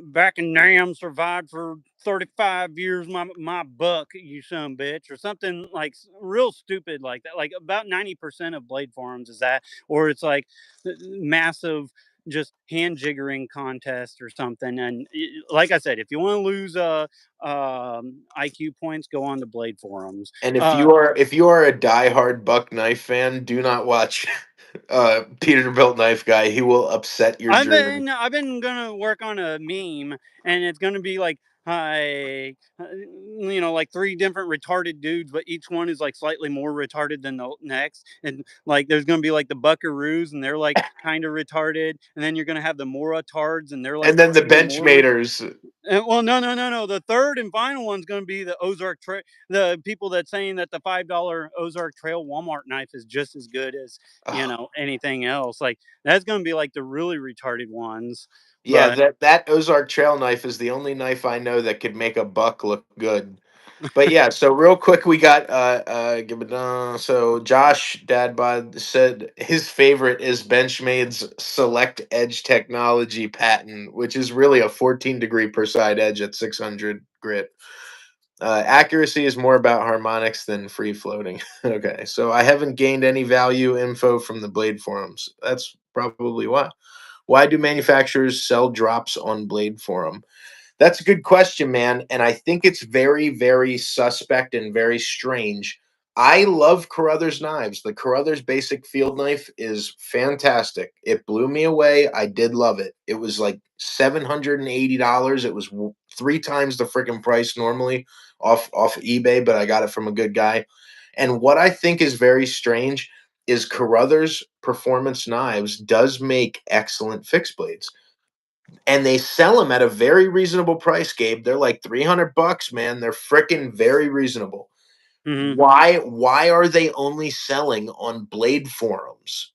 back in Nam survived for 35 years. My buck, you son of a bitch, or something like real stupid like that. Like about 90% of Blade forums is that, or it's like massive just hand jiggering contest or something. And like I said, if you want to lose IQ points, go on the Blade forums. And Uh, if you are a diehard Buck Knife fan, do not watch Peterbilt Knife Guy. He will upset your dreams. I've been gonna work on a meme, and it's gonna be like hi, like three different retarded dudes, but each one is like slightly more retarded than the next. And like there's gonna be like the Buckaroos, and they're like kind of retarded, and then you're gonna have the Moratards, and they're like And then the even more. Benchmaters. Well, no, no, no, no. The third and final one's going to be the Ozark Trail. The people that saying that the $5 Ozark Trail Walmart knife is just as good as Oh, anything else. Like that's going to be like the really retarded ones. yeah, But that Ozark trail knife is the only knife I know that could make a buck look good. But yeah, so real quick, we got so Josh Dadbod said his favorite is Benchmade's Select Edge technology patent, which is really a 14-degree per side edge at 600 grit. Accuracy is more about harmonics than free floating. Okay, so I haven't gained any value info from the blade forums. That's probably why. Why do manufacturers sell drops on blade forum? That's a good question, man. And I think it's very, very suspect and very strange. I love Carruthers knives. The Carruthers basic field knife is fantastic. It blew me away. I did love it. It was like $780. It was three times the freaking price normally off eBay, but I got it from a good guy. And what I think is very strange is Carruthers Performance Knives does make excellent fixed blades and they sell them at a very reasonable price, Gabe. They're like 300 bucks, man. They're freaking very reasonable. mhm. Why are they only selling on blade forums?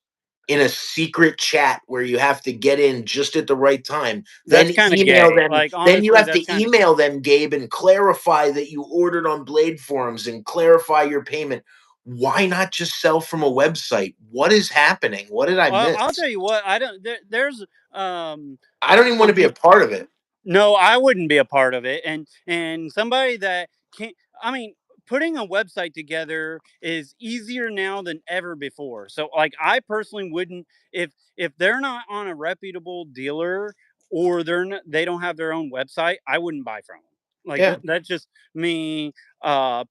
in a secret chat where you have to get in just at the right time, then That's kind of email gay. them. Like Then you honestly, have that's to kind of email them, Gabe, and clarify that you ordered on Blade Forums and clarify your payment. Why not just sell from a website? What is happening? What did I well, I'll miss? tell you what, I don't there's um I don't even want to some be a people. part of it. No, I wouldn't be a part of it. And somebody that can't. I mean, putting a website together is easier now than ever before. So, like, I personally wouldn't if they're not on a reputable dealer or they don't have their own website. I wouldn't buy from them. Like Yeah. that's just me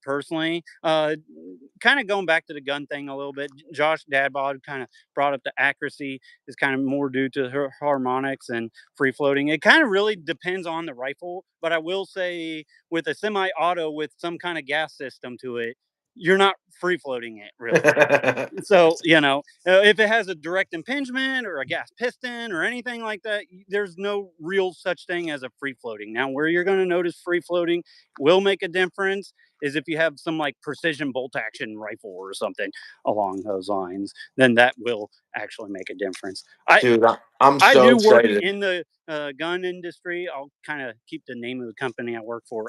personally. Kind of going back to the gun thing a little bit. Josh Dadbod kind of brought up the accuracy is kind of more due to her harmonics and free floating. It kind of really depends on the rifle, but I will say with a semi-auto with some kind of gas system to it, you're not free floating it really. So if it has a direct impingement or a gas piston or anything like that, there's no real such thing as a free floating. Now, where you're going to notice free floating will make a difference is if you have some like precision bolt action rifle or something along those lines, then that will actually make a difference. I Dude, I'm I so do work excited. in the gun industry. I'll kind of keep the name of the company I work for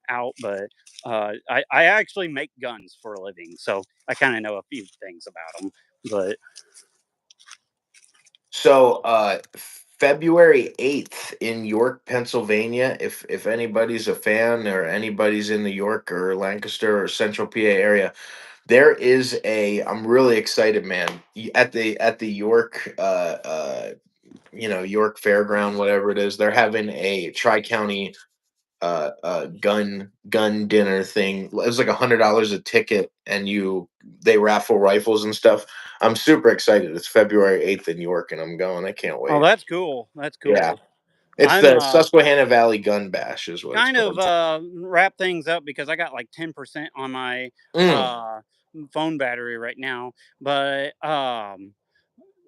out, but I actually make guns for a living, so I kind of know a few things about them. But So February 8th in York, Pennsylvania. If anybody's a fan or anybody's in the York or Lancaster or Central PA area, there is a I'm really excited, man. At the York York Fairground, whatever it is, they're having a tri-county gun dinner thing. It was like $100 a ticket, and they raffle rifles and stuff. I'm super excited. It's February 8th in York, and I'm going. I can't oh, wait. that's cool. That's Yeah, cool. it's I'm the Susquehanna Valley Gun Bash, is what it's kind of called. wrap things up because I got like 10% on my Mm, uh, phone battery right now, but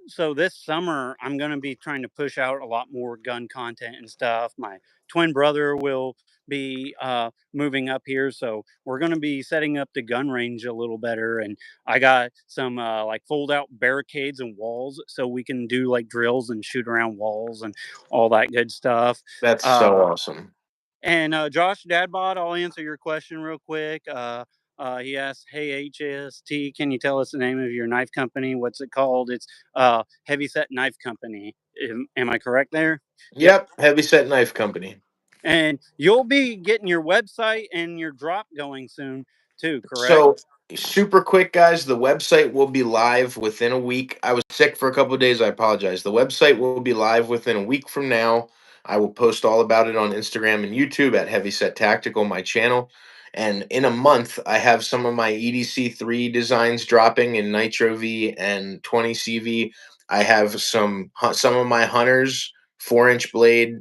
so this summer I'm going to be trying to push out a lot more gun content and stuff. My twin brother will be moving up here, so we're going to be setting up the gun range a little better. And I got some like fold out barricades and walls so we can do like drills and shoot around walls and all that good stuff. that's so uh, awesome. and Josh Dadbot, I'll answer your question real quick. He asked, "Hey HST, can you tell us the name of your knife company? What's it called?" It's Heavy Set Knife Company. Am I correct there? Yep. Yep, Heavy Set Knife Company. And you'll be getting your website and your drop going soon too, correct? So, super quick, guys, the website will be live within a week. I was sick for a couple of days. I apologize. The website will be live within a week from now. I will post all about it on Instagram and YouTube at Heavyset Tactical, my channel. And in a month, I have some of my EDC 3 designs dropping in Nitro V and 20 CV. I have some of my Hunters 4-inch blade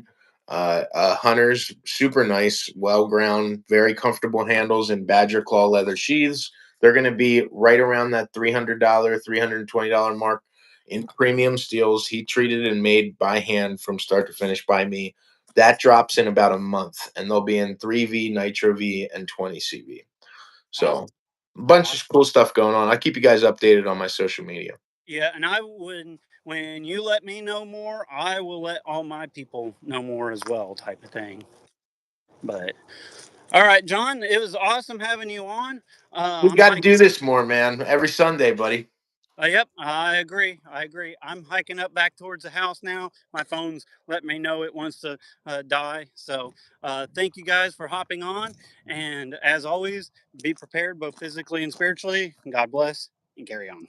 hunters, super nice, well ground, very comfortable handles and badger claw leather sheaths. They're going to be right around that $300, $320 mark in premium steels, heat treated and made by hand from start to finish by me. That drops in about a month, and they'll be in 3V, Nitro V, and 20 CV. So, Awesome. a bunch of Awesome. cool stuff going on. I keep you guys updated on my social media. Yeah, and I would when you let me know more, I will let all my people know more as well, type of thing. But all right, John, it was awesome having you on. We I'm got to hiking. do this more, man. Every Sunday, buddy. Yep, I agree. I agree. I'm hiking up back towards the house now. My phone's let me know it wants to die. So thank you guys for hopping on. And as always, be prepared both physically and spiritually. God bless and carry on.